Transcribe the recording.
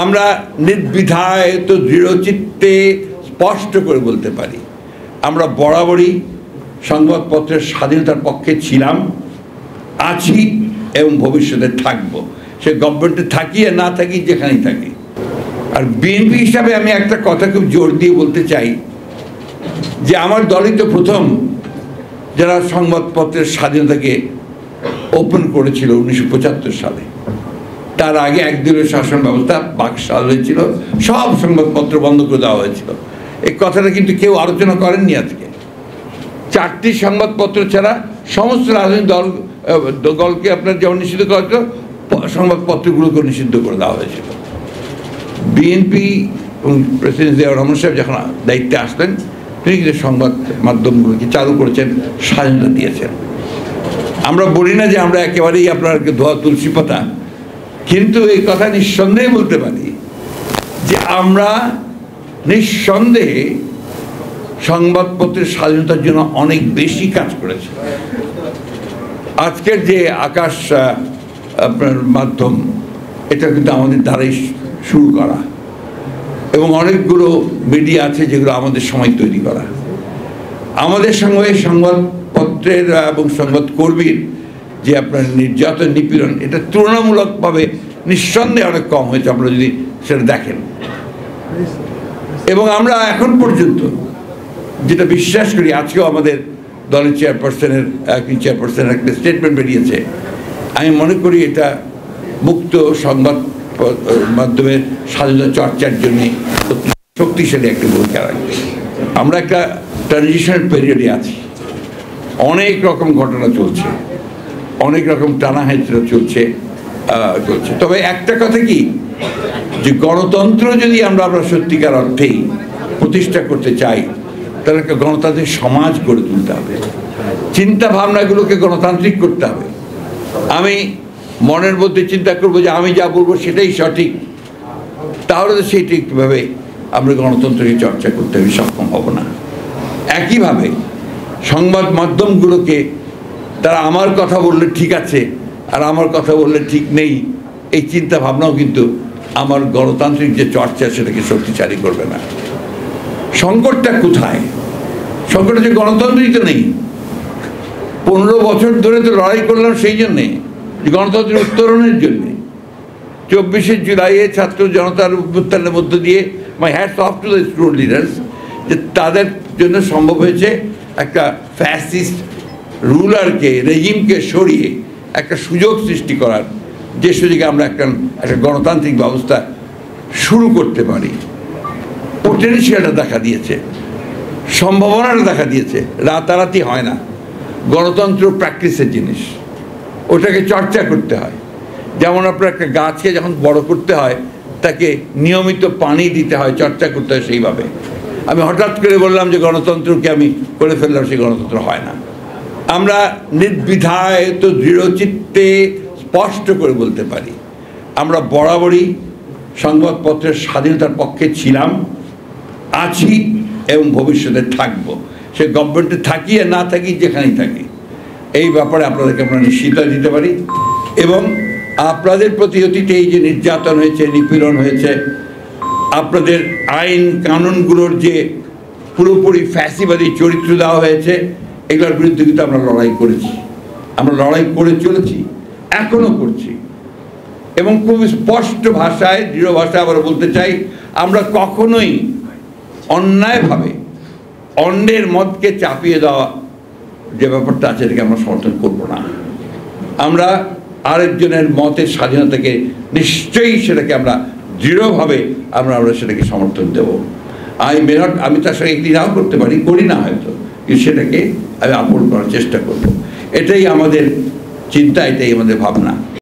আমরা নির্দ্বিধায় তো দৃঢ়চিত্তে স্পষ্ট করে বলতে পারি, আমরা বরাবরই সংবাদপত্রের স্বাধীনতার পক্ষে ছিলাম, আছি এবং ভবিষ্যতে থাকবো। সে গভর্নমেন্টে থাকি আর না থাকি, যেখানেই থাকি। আর বিএনপি হিসাবে আমি একটা কথা খুব জোর দিয়ে বলতে চাই যে আমার দলই তো প্রথম যারা সংবাদপত্রের স্বাধীনতাকে ওপেন করেছিল 1975 সালে। তার আগে একদলীয় শাসন ব্যবস্থা বাকশাল হয়েছিল, সব সংবাদপত্র বন্ধ করে দেওয়া হয়েছিল। এই কথাটা কিন্তু কেউ আলোচনা করেননি। আজকে 4টি সংবাদপত্র ছাড়া সমস্ত রাজনৈতিক দলকে আপনার যেমন নিষিদ্ধ করা হয়েছিল, সংবাদপত্রগুলোকে নিষিদ্ধ করে দেওয়া হয়েছিল। বিএনপি এবং প্রেসিডেন্ট জিয়াউর রহমান সাহেব যখন দায়িত্বে আসলেন, তিনি কিন্তু সংবাদ মাধ্যমগুলোকে চালু করেছেন, স্বাধীনতা দিয়েছেন। আমরা বলি না যে আমরা একেবারেই আপনার ধোয়া তুলসী পাতা, কিন্তু এই কথা নিঃসন্দেহে বলতে পারি যে আমরা নিঃসন্দেহে সংবাদপত্রের স্বাধীনতার জন্য অনেক বেশি কাজ করেছি। আজকের যে আকাশ আপনার মাধ্যম, এটা কিন্তু আমাদের দ্বারাই শুরু করা, এবং অনেকগুলো মিডিয়া আছে যেগুলো আমাদের সময় তৈরি করা। আমাদের সঙ্গে সংবাদপত্রের এবং সংবাদকর্মীর যে আপনার নির্যাতন, নিপীড়ন, এটা তুলনামূলকভাবে নিঃসন্দেহে অনেক কম হয়েছে, আপনারা যদি সেটা দেখেন। এবং আমরা এখন পর্যন্ত যেটা বিশ্বাস করি, আজকেও আমাদের দলের চেয়ারপারসনের একটা স্টেটমেন্ট বেরিয়েছে, আমি মনে করি এটা মুক্ত সংবাদ মাধ্যমের স্বাধীনতা চর্চার জন্য শক্তিশালী একটা ভূমিকা রাখবে। আমরা একটা ট্রানজিশনাল পিরিয়ডে আছি, অনেক রকম ঘটনা চলছে, অনেক রকম টানা হেঁচড়া চলছে। তবে একটা কথা কি, যে গণতন্ত্র যদি আমরা সত্যিকার অর্থেই প্রতিষ্ঠা করতে চাই, তাহলে একটা গণতান্ত্রিক সমাজ গড়ে তুলতে হবে, চিন্তা ভাবনাগুলোকে গণতান্ত্রিক করতে হবে। আমি মনের মধ্যে চিন্তা করবো যে আমি যা বলবো সেটাই সঠিক, তাহলে তো সেই ঠিকভাবে আমরা গণতন্ত্রকে চর্চা করতে আমি সক্ষম হব না। একইভাবে সংবাদ মাধ্যমগুলোকে তারা আমার কথা বললে ঠিক আছে আর আমার কথা বললে ঠিক নেই, এই চিন্তা ভাবনাও কিন্তু আমার গণতান্ত্রিক যে চর্চা সেটাকে শক্তিশালী করবে না। সংকটটা কোথায়? সংকট হচ্ছে গণতন্ত্রই তো নেই। 15 বছর ধরে তো লড়াই করলাম সেই জন্যে, গণতন্ত্রের উত্তরণের জন্যে। 24শে জুলাইয়ে ছাত্র জনতার অভ্যুত্থানের মধ্য দিয়ে my hats off to the student leaders, যে তাদের জন্য সম্ভব হয়েছে একটা ফ্যাসিস্ট রুলারকে, রেজিমকে সরিয়ে একটা সুযোগ সৃষ্টি করার, যে সুযোগে আমরা একটা গণতান্ত্রিক ব্যবস্থা শুরু করতে পারি। পোটেনশিয়ালটা দেখা দিয়েছে, সম্ভাবনাটা দেখা দিয়েছে। রাতারাতি হয় না, গণতন্ত্র প্র্যাকটিসের জিনিস, ওটাকে চর্চা করতে হয়। যেমন আপনার একটা গাছকে যখন বড় করতে হয়, তাকে নিয়মিত পানি দিতে হয়, চর্চা করতে হয়। সেইভাবে আমি হঠাৎ করে বললাম যে গণতন্ত্রকে আমি করে ফেললাম, সেই গণতন্ত্র হয় না। আমরা নির্দ্বিধায় তো দৃঢ়চিত্তে স্পষ্ট করে বলতে পারি, আমরা বরাবরই সংবাদপত্রের স্বাধীনতার পক্ষে ছিলাম, আছি এবং ভবিষ্যতে থাকবো। সে গভর্নমেন্টে থাকি আর না থাকি, যেখানেই থাকি। এই ব্যাপারে আপনাদেরকে আমরা নিশ্চিত দিতে পারি। এবং আপনাদের প্রতি অতীতে এই যে নির্যাতন হয়েছে, নিপীড়ন হয়েছে, আপনাদের আইন কানুনগুলোর যে পুরোপুরি ফ্যাসিবাদী চরিত্র দেওয়া হয়েছে, এগুলোর বিরুদ্ধে কিন্তু আমরা লড়াই করেছি, আমরা লড়াই করে চলেছি, এখনও করছি। এবং খুব স্পষ্ট ভাষায়, দৃঢ় ভাষায় আবার বলতে চাই, আমরা কখনোই অন্যায়ভাবে অন্যের মতকে চাপিয়ে দেওয়া যে ব্যাপারটা আছে, এটাকে আমরা সমর্থন করব না। আমরা আরেকজনের মতের স্বাধীনতাকে নিশ্চয়ই সেটাকে আমরা দৃঢ়ভাবে আমরা সেটাকে সমর্থন দেব। আমি তার সঙ্গে একটি নাও করতে পারি, করি না হয়তো, কিন্তু সেটাকে আমি আপন করার চেষ্টা করব। এটাই আমাদের চিন্তা, এটাই আমাদের ভাবনা।